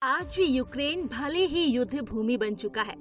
आज यूक्रेन भले ही युद्ध भूमि बन चुका है।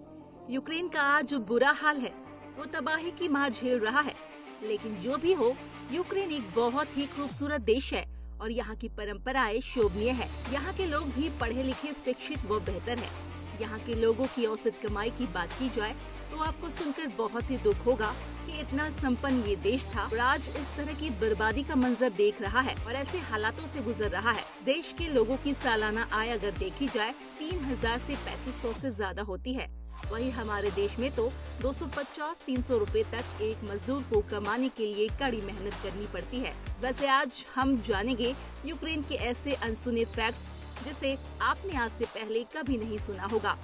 यूक्रेन का आज बुरा हाल है, वो तबाही की मार झेल रहा है। लेकिन जो भी हो, यूक्रेन एक बहुत ही खूबसूरत देश है और यहाँ की परंपराएं शोभनीय है। यहाँ के लोग भी पढ़े लिखे, शिक्षित व बेहतर है। यहाँ के लोगों की औसत कमाई की बात की जाए तो आपको सुनकर बहुत ही दुख होगा कि इतना संपन्न ये देश था और आज इस तरह की बर्बादी का मंजर देख रहा है और ऐसे हालातों से गुजर रहा है। देश के लोगों की सालाना आय अगर देखी जाए 3000 से 3500 से ज्यादा होती है। वहीं हमारे देश में तो 250-300 रुपए तक एक मजदूर को कमाने के लिए कड़ी मेहनत करनी पड़ती है। वैसे आज हम जानेंगे यूक्रेन के ऐसे अनसुने फैक्ट्स जिसे आपने आज से पहले कभी नहीं सुना होगा।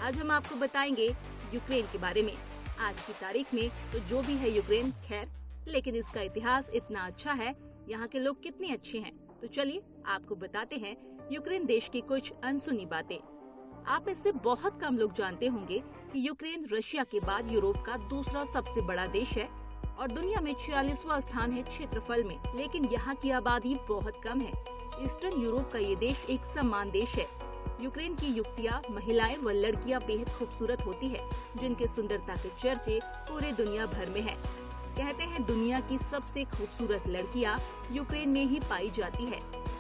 आज हम आपको बताएंगे यूक्रेन के बारे में। आज की तारीख में तो जो भी है यूक्रेन, खैर, लेकिन इसका इतिहास इतना अच्छा है, यहाँ के लोग कितने अच्छे हैं। तो चलिए आपको बताते हैं यूक्रेन देश की कुछ अनसुनी बातें। आप में से बहुत कम लोग जानते होंगे कि यूक्रेन रशिया के बाद यूरोप का दूसरा सबसे बड़ा देश है और दुनिया में 46वां स्थान है क्षेत्रफल में। लेकिन यहाँ की आबादी बहुत कम है। ईस्टर्न यूरोप का ये देश एक समान देश है। यूक्रेन की युवतियाँ, महिलाएं व लड़कियाँ बेहद खूबसूरत होती है, जिनके सुंदरता के चर्चे पूरे दुनिया भर में है। कहते हैं दुनिया की सबसे खूबसूरत लड़कियाँ यूक्रेन में ही पाई जाती है।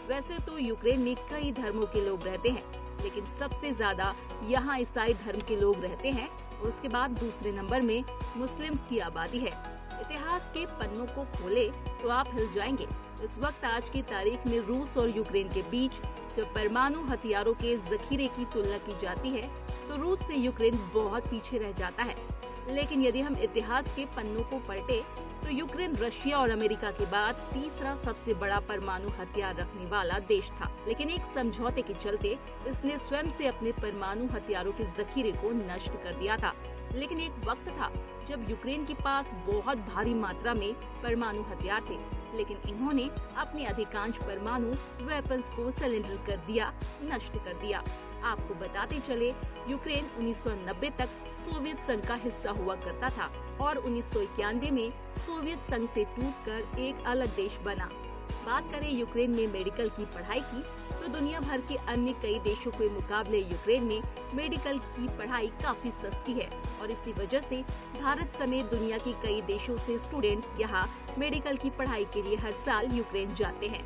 वैसे तो यूक्रेन में कई धर्मों के लोग रहते हैं, लेकिन सबसे ज्यादा यहाँ ईसाई धर्म के लोग रहते हैं और उसके बाद दूसरे नंबर में मुस्लिम्स की आबादी है। इतिहास के पन्नों को खोले तो आप हिल जाएंगे। इस वक्त आज की तारीख में रूस और यूक्रेन के बीच जब परमाणु हथियारों के जखीरे की तुलना की जाती है तो रूस से यूक्रेन बहुत पीछे रह जाता है। लेकिन यदि हम इतिहास के पन्नों को पलटे तो यूक्रेन रशिया और अमेरिका के बाद तीसरा सबसे बड़ा परमाणु हथियार रखने वाला देश था। लेकिन एक समझौते के चलते इसने स्वयं से अपने परमाणु हथियारों के जखीरे को नष्ट कर दिया था। लेकिन एक वक्त था जब यूक्रेन के पास बहुत भारी मात्रा में परमाणु हथियार थे, लेकिन इन्होंने अपने अधिकांश परमाणु वेपन्स को सरेंडर कर दिया, नष्ट कर दिया। आपको बताते चले, यूक्रेन 1990 तक सोवियत संघ का हिस्सा हुआ करता था और 1991 में सोवियत संघ से टूटकर एक अलग देश बना। बात करें यूक्रेन में मेडिकल की पढ़ाई की तो दुनिया भर के अन्य कई देशों के मुकाबले यूक्रेन में मेडिकल की पढ़ाई काफी सस्ती है और इसी वजह से भारत समेत दुनिया के कई देशों से स्टूडेंट्स यहाँ मेडिकल की पढ़ाई के लिए हर साल यूक्रेन जाते हैं।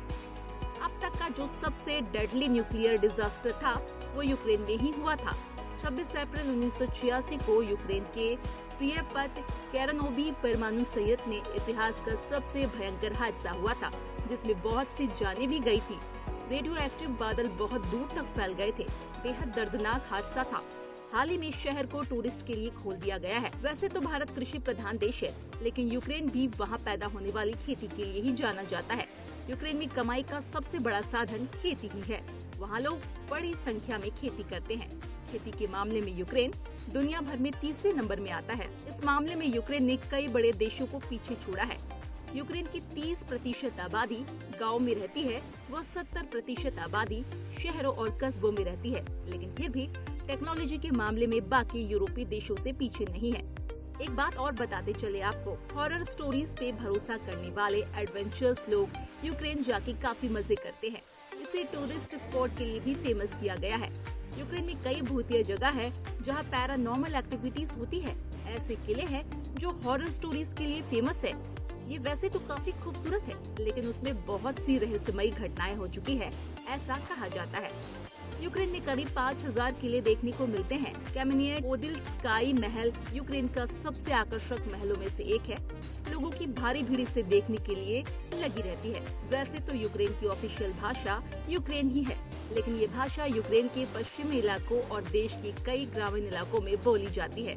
अब तक का जो सबसे डेडली न्यूक्लियर डिजास्टर था वो यूक्रेन में ही हुआ था। 26 अप्रैल 1986 को यूक्रेन के प्रियपत केरनोबी परमाणु संयंत्र में इतिहास का सबसे भयंकर हादसा हुआ था, जिसमें बहुत सी जानें भी गई थी। रेडियो एक्टिव बादल बहुत दूर तक फैल गए थे। बेहद दर्दनाक हादसा था। हाल ही में शहर को टूरिस्ट के लिए खोल दिया गया है। वैसे तो भारत कृषि प्रधान देश है, लेकिन यूक्रेन भी वहाँ पैदा होने वाली खेती के लिए ही जाना जाता है। यूक्रेन में कमाई का सबसे बड़ा साधन खेती ही है। वहाँ लोग बड़ी संख्या में खेती करते हैं। खेती के मामले में यूक्रेन दुनिया भर में तीसरे नंबर में आता है। इस मामले में यूक्रेन ने कई बड़े देशों को पीछे छोड़ा है। यूक्रेन की 30% आबादी गाँव में रहती है, व 70% आबादी शहरों और कस्बों में रहती है। लेकिन फिर भी टेक्नोलॉजी के मामले में बाकी यूरोपीय देशों से पीछे नहीं है। एक बात और बताते चले आपको, हॉरर स्टोरीज पे भरोसा करने वाले एडवेंचर्स लोग यूक्रेन जाके काफी मजे करते हैं। इसे टूरिस्ट स्पॉट के लिए भी फेमस किया गया है। यूक्रेन में कई भूतिया जगह है जहाँ पैरानॉर्मल एक्टिविटीज होती है। ऐसे किले हैं जो हॉरर स्टोरीज के लिए फेमस है। ये वैसे तो काफी खूबसूरत है, लेकिन उसमें बहुत सी रहस्यमयी घटनाएं हो चुकी है, ऐसा कहा जाता है। यूक्रेन में करीब 5000 किले देखने को मिलते हैं। कैमेनियेट-पोदिल्स्काई महल यूक्रेन का सबसे आकर्षक महलों में से एक है। लोगों की भारी भीड़ इसे देखने के लिए लगी रहती है। वैसे तो यूक्रेन की ऑफिशियल भाषा यूक्रेन ही है, लेकिन ये भाषा यूक्रेन के पश्चिमी इलाकों और देश के कई ग्रामीण इलाकों में बोली जाती है।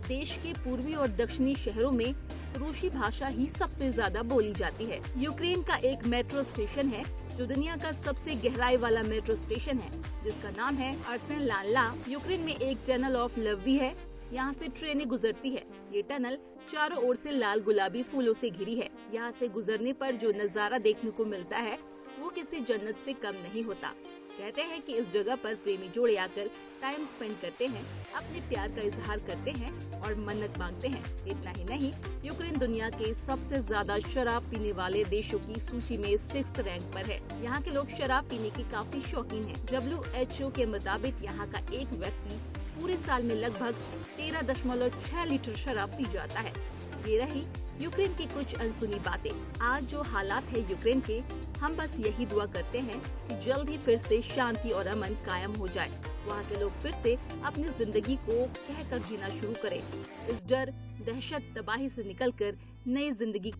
देश के पूर्वी और दक्षिणी शहरों में रूसी भाषा ही सबसे ज्यादा बोली जाती है। यूक्रेन का एक मेट्रो स्टेशन है जो दुनिया का सबसे गहराई वाला मेट्रो स्टेशन है, जिसका नाम है अर्सेनलाला। यूक्रेन में एक टनल ऑफ लव भी है। यहाँ से ट्रेनें गुजरती है। ये टनल चारों ओर से लाल गुलाबी फूलों से घिरी है। यहाँ से गुजरने पर जो नज़ारा देखने को मिलता है वो किसी जन्नत से कम नहीं होता। कहते हैं कि इस जगह पर प्रेमी जोड़े आकर टाइम स्पेंड करते हैं, अपने प्यार का इजहार करते हैं और मन्नत मांगते हैं। इतना ही नहीं, यूक्रेन दुनिया के सबसे ज्यादा शराब पीने वाले देशों की सूची में 6th रैंक पर है। यहाँ के लोग शराब पीने के काफी शौकीन हैं। WHO के मुताबिक यहाँ का एक व्यक्ति पूरे साल में लगभग 13.6 लीटर शराब पी जाता है। ये रही यूक्रेन की कुछ अनसुनी बातें। आज जो हालात है यूक्रेन के, हम बस यही दुआ करते हैं कि जल्द ही फिर से शांति और अमन कायम हो जाए। वहाँ के लोग फिर से अपनी जिंदगी को कहकर जीना शुरू करें। इस डर, दहशत, तबाही से निकलकर नई जिंदगी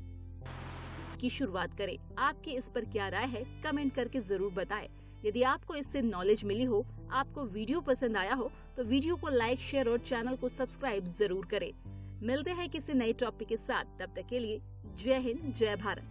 की शुरुआत करें। आपकी इस पर क्या राय है, कमेंट करके जरूर बताएं। यदि आपको इससे नॉलेज मिली हो, आपको वीडियो पसंद आया हो, तो वीडियो को लाइक, शेयर और चैनल को सब्सक्राइब जरूर करें। मिलते हैं किसी नए टॉपिक के साथ। तब तक के लिए जय हिंद, जय भारत।